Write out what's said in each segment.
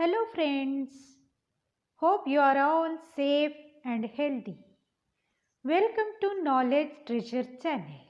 Hello, friends. Hope you are all safe and healthy. Welcome to Knowledge Treasure channel.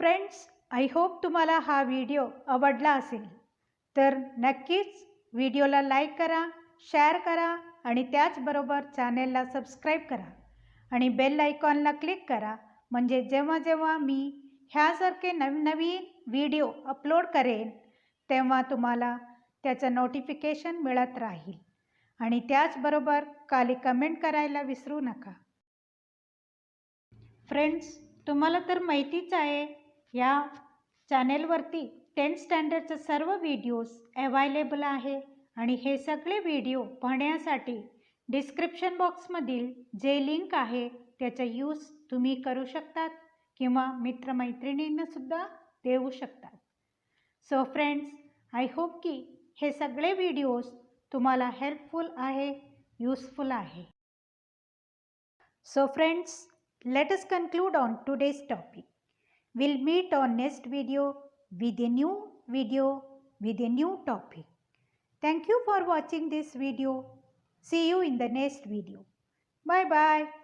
Friends, I hope तुम्हाला हा video आवडला असेल. तर नक्कीच व्हिडिओला लाईक करा, शेअर करा आणि त्याचबरोबर चॅनेलला सबस्क्राईब करा आणि बेल आयकॉनला क्लिक करा. म्हणजे जेव्हा जेव्हा मी ह्यासारखे नवीन व्हिडिओ अपलोड करेन तेव्हा तुम्हाला त्याचं नोटिफिकेशन मिळत राहील. आणि त्याचबरोबर खाली कमेंट करायला विसरू नका. फ्रेंड्स, तुम्हाला तर माहितीच आहे या चॅनेलवरती 10th स्टँडर्डचे सर्व व्हिडिओज अवेलेबल आहे. आणि हे सगळे व्हिडिओ पाहण्यासाठी डिस्क्रिप्शन बॉक्समधील जे लिंक आहे त्याचा यूज तुम्ही करू शकतात किंवा मित्रमैत्रिणींनासुद्धा देऊ शकतात. सो फ्रेंड्स, आय होप की हे सगळे व्हिडिओज तुम्हाला हेल्पफुल आहे, युजफुल आहे. So friends, let us conclude on today's topic. We'll meet on next video with a new topic. Thank you for watching this video. See you in the next video. Bye bye.